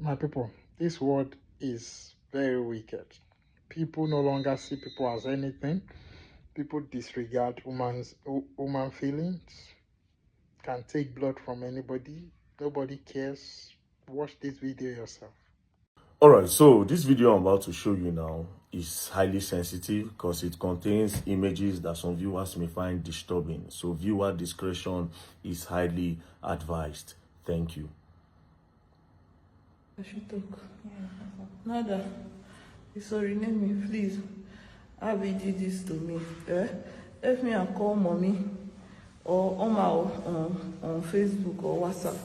My people, this world is very wicked. People no longer see people as anything. People disregard woman feelings. Can take blood from anybody. Nobody cares. Watch this video yourself. Alright, so this video I'm about to show you now is highly sensitive because it contains images that some viewers may find disturbing. So viewer discretion is highly advised. Thank you. I should talk. Nada, you sorry, name me, please. Abby did this to me. Help me and call mommy or on Facebook or WhatsApp.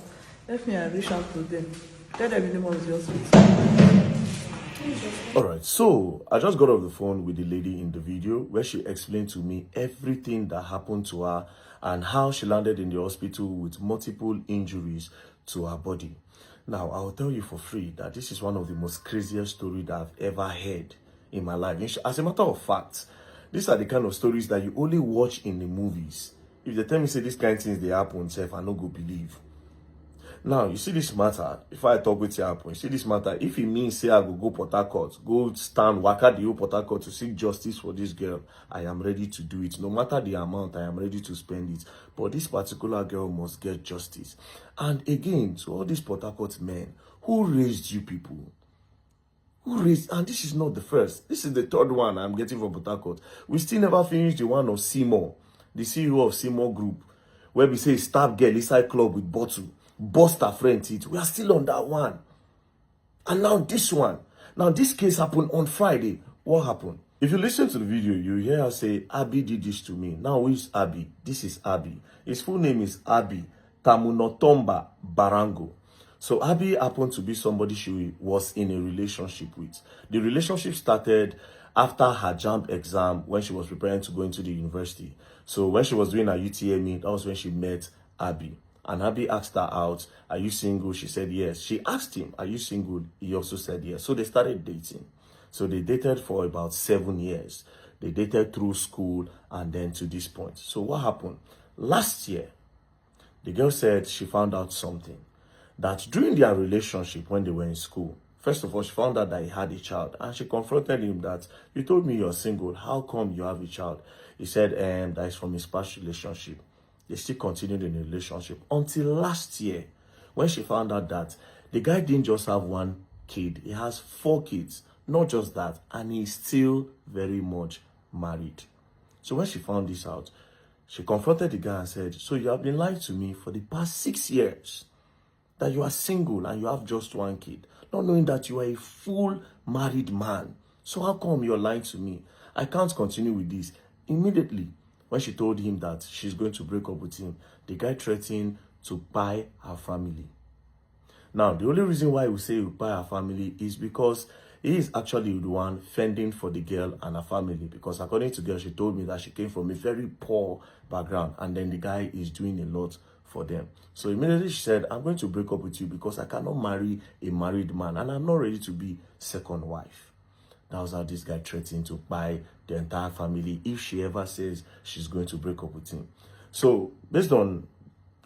Help me and reach out to them. Tell them the name of the hospital. Alright, so I just got off the phone with the lady in the video where she explained to me everything that happened to her and how she landed in the hospital with multiple injuries to her body. Now, I'll tell you for free that this is one of the most craziest stories that I've ever heard in my life. As a matter of fact, these are the kind of stories that you only watch in the movies. If they tell me, say, this kind of things they happen, self, I no go believe. Now, you see this matter, if I talk with you, you see this matter, if it means, say, I go Port Harcourt, go stand, waka the whole Port Harcourt to seek justice for this girl, I am ready to do it. No matter the amount, I am ready to spend it. But this particular girl must get justice. And again, to all these Port Harcourt men, who raised you people? Who raised, and this is not the first. This is the third one I'm getting from Port Harcourt. We still never finished the one of Seymour, the CEO of Seymour Group, where we say stab girl inside club with bottle. Bust her friend teeth. We are still on that one. And now this one. Now this case happened on Friday. What happened? If you listen to the video, you hear her say, Abby did this to me. Now who is Abby? This is Abby. His full name is Abby Tamunotomba Barango. So Abby happened to be somebody she was in a relationship with. The relationship started after her JAMB exam when she was preparing to go into the university. So when she was doing her UTME, that was when she met Abby. And Abby asked her out, are you single? She said yes. She asked him, are you single? He also said yes. So they started dating. So they dated for about 7 years. They dated through school and then to this point. So what happened? Last year, the girl said she found out something. That during their relationship when they were in school, first of all, she found out that he had a child. And she confronted him that, you told me you're single. How come you have a child? He said that is from his past relationship. They still continued in a relationship until last year when she found out that the guy didn't just have one kid. He has 4 kids. Not just that. And he's still very much married. So when she found this out, she confronted the guy and said, so you have been lying to me for the past 6 years that you are single and you have just 1 kid, not knowing that you are a full married man. So how come you're lying to me? I can't continue with this. Immediately, when she told him that she's going to break up with him, the guy threatened to buy her family. Now, the only reason why we say he will buy her family is because he is actually the one fending for the girl and her family. Because according to the girl, she told me that she came from a very poor background and then the guy is doing a lot for them. So immediately she said, I'm going to break up with you because I cannot marry a married man and I'm not ready to be second wife. That was how this guy threatened to buy the entire family if she ever says she's going to break up with him. So based on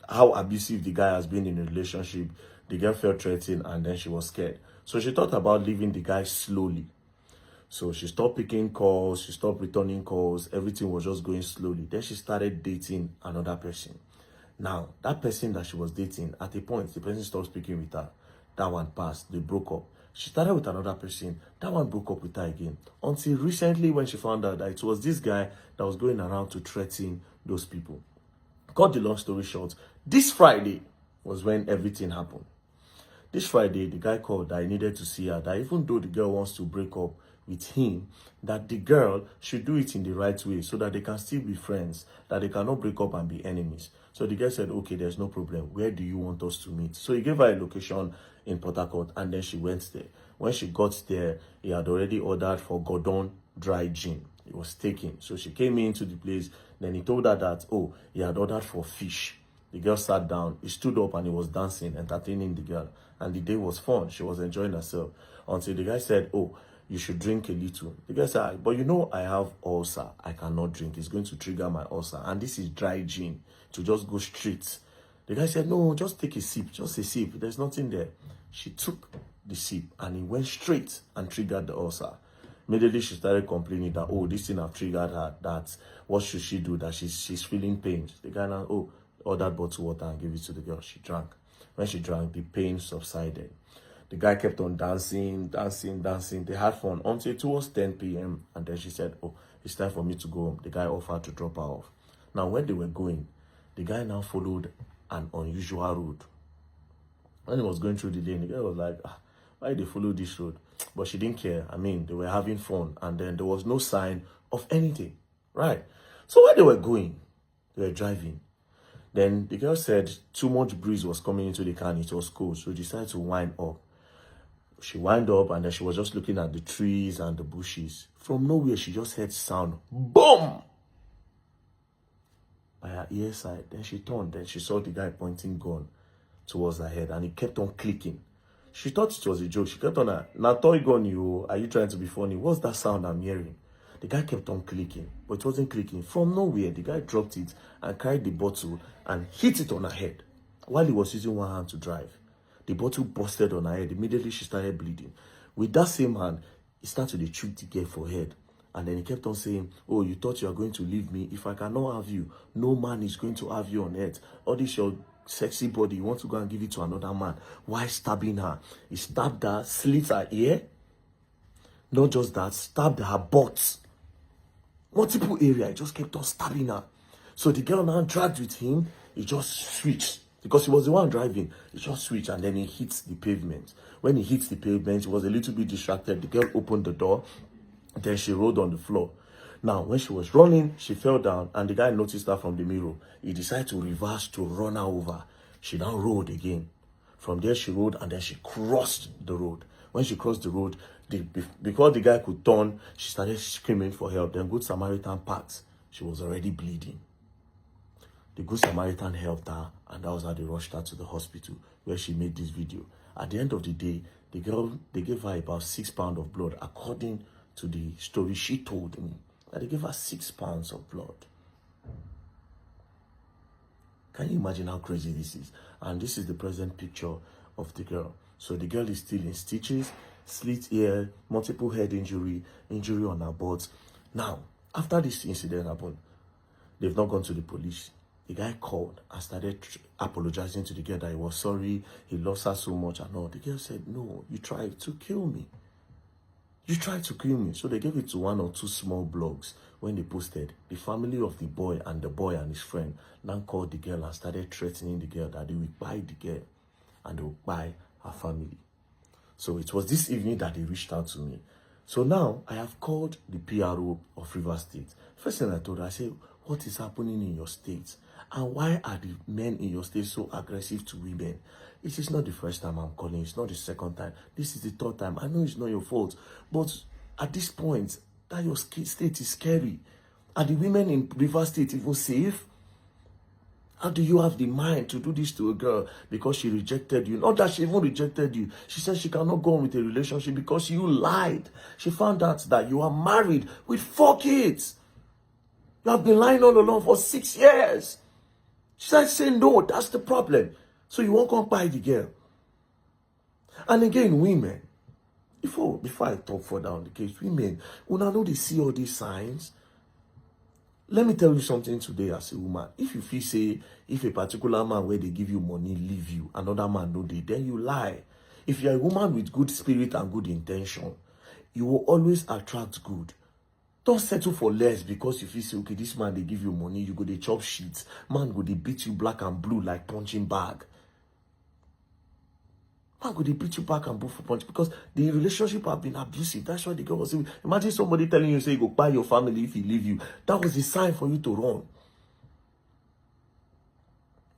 how abusive the guy has been in a relationship, the girl felt threatened and then she was scared. So she thought about leaving the guy slowly. So she stopped picking calls, she stopped returning calls, everything was just going slowly. Then she started dating another person. Now, that person that she was dating, at a point, the person stopped speaking with her. That one passed, they broke up. She started with another person. That one broke up with her again. Until recently when she found out that it was this guy that was going around to threaten those people. Cut the long story short, this Friday was when everything happened. This Friday, the guy called that I needed to see her, that even though the girl wants to break up with him, that the girl should do it in the right way so that they can still be friends, that they cannot break up and be enemies. So the girl said, okay, there's no problem. Where do you want us to meet? So he gave her a location in Port Harcourt and then she went there. When she got there, he had already ordered for Gordon dry gin. It was taken. So she came into the place. Then he told her that, oh, he had ordered for fish. The girl sat down, he stood up and he was dancing, entertaining the girl. And the day was fun. She was enjoying herself. Until the guy said, oh, you should drink a little. The guy said, but you know I have ulcer. I cannot drink. It's going to trigger my ulcer. And this is dry gin to just go straight. The guy said, no, just take a sip. Just a sip. There's nothing there. She took the sip, and it went straight and triggered the ulcer. Immediately she started complaining that, oh, this thing have triggered her, that what should she do, that she's feeling pain. The guy now, oh, ordered bottled water and gave it to the girl. She drank. When she drank, the pain subsided. The guy kept on dancing. They had fun until it was 10 p.m. And then she said, oh, it's time for me to go home. The guy offered to drop her off. Now, when they were going, the guy now followed an unusual road. When he was going through the lane, the girl was like, why did they follow this road? But she didn't care. I mean, they were having fun. And then there was no sign of anything. Right? So when they were going, they were driving. Then the girl said too much breeze was coming into the car and it was cold. So she decided to wind up. She wind up and then she was just looking at the trees and the bushes. From nowhere, she just heard sound. Boom! By her ear side. Then she turned. Then she saw the guy pointing gun towards her head. And he kept on clicking. She thought it was a joke. She kept on, now toy gun you. Are you trying to be funny? What's that sound I'm hearing? The guy kept on clicking. But it wasn't clicking. From nowhere, the guy dropped it and carried the bottle and hit it on her head. While he was using one hand to drive. The bottle busted on her head. Immediately, she started bleeding. With that same hand, he started to shoot the girl for head. And then he kept on saying, oh, you thought you are going to leave me? If I cannot have you, no man is going to have you on earth. All this your sexy body, you want to go and give it to another man. Why stabbing her? He stabbed her, slit her ear. Not just that, stabbed her butt. Multiple area. He just kept on stabbing her. So the girl now dragged with him. He just switched. Because he was the one driving. He just switched and then he hits the pavement. When he hits the pavement, he was a little bit distracted. The girl opened the door. Then she rolled on the floor. Now, when she was running, she fell down and the guy noticed her from the mirror. He decided to reverse to run her over. She now rolled again. From there, she rolled and then she crossed the road. When she crossed the road, before the guy could turn, she started screaming for help. Then Good Samaritan passed. She was already bleeding. The Good Samaritan helped her, and that was how they rushed her to the hospital where she made this video. At the end of the day, the girl, they gave her about 6 pounds of blood, according to the story she told me. That they gave her 6 pounds of blood. Can you imagine how crazy this is? And this is the present picture of the girl. So the girl is still in stitches, slit ear, multiple head injury on her butt. Now, after this incident happened, they've not gone to the police. The guy called and started apologizing to the girl that he was sorry, he loves her so much and all. The girl said, no, you tried to kill me. You tried to kill me. So they gave it to 1 or 2 small blogs. When they posted, the family of the boy and his friend now called the girl and started threatening the girl that they will buy the girl and they will buy her family. So it was this evening that they reached out to me. So now I have called the PRO of Rivers State. First thing I told her, I said, what is happening in your state? And why are the men in your state so aggressive to women? It is not the first time I'm calling. It's not the second time. This is the 3rd time. I know it's not your fault. But at this point, that your state is scary. Are the women in Rivers State even safe? How do you have the mind to do this to a girl because she rejected you? Not that she even rejected you. She said she cannot go on with a relationship because you lied. She found out that you are married with 4 kids. You have been lying all along for 6 years. She started saying, no, that's the problem. So you won't come buy the girl. And again, women, before I talk further on the case, women, when I know they see all these signs, let me tell you something today as a woman. If you feel, say, if a particular man where they give you money, leave you, another man no they, then you lie. If you're a woman with good spirit and good intention, you will always attract good. Don't settle for less because you feel say, okay, this man, they give you money, you go, they chop shit. Man, go, they beat you black and blue like punching bag. Man, go, they beat you back and blue for punch because the relationship have been abusive. That's why the girl was saying, imagine somebody telling you, say, go buy your family if he leave you. That was a sign for you to run.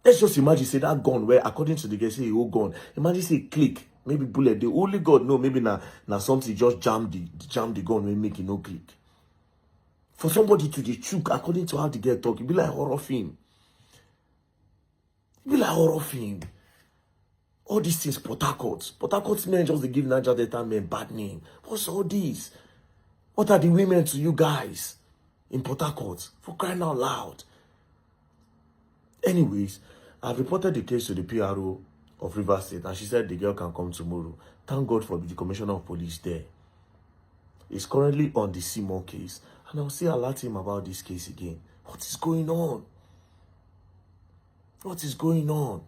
Let's just imagine, say, that gun where, according to the girl, say, oh, gun. Imagine, say, click, maybe bullet. The only God know, maybe now something just jam the gun when make it no click. For somebody to the choke, according to how the girl talk, it be like horror film. It be like horror film. All these things, Port Harcourt men just they give Niger Delta men bad name. What's all this? What are the women to you guys in Port Harcourt? For crying out loud. Anyways, I've reported the case to the PRO of Rivers State, and she said the girl can come tomorrow. Thank God for the Commissioner of Police there. He's currently on the Simon case, and I'll say alert him about this case again. What is going on? What is going on?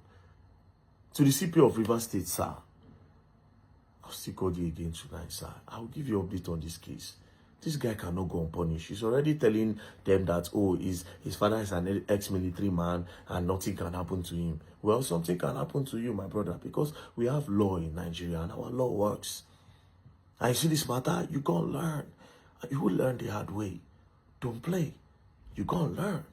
To the CP of Rivers State, sir, I'll still call you again tonight, sir. I'll give you an update on this case. This guy cannot go unpunished. He's already telling them that, oh, his father is an ex-military man and nothing can happen to him. Well, something can happen to you, my brother, because we have law in Nigeria and our law works. And you see this matter, you gonna learn. You will learn the hard way. Don't play. You gonna learn.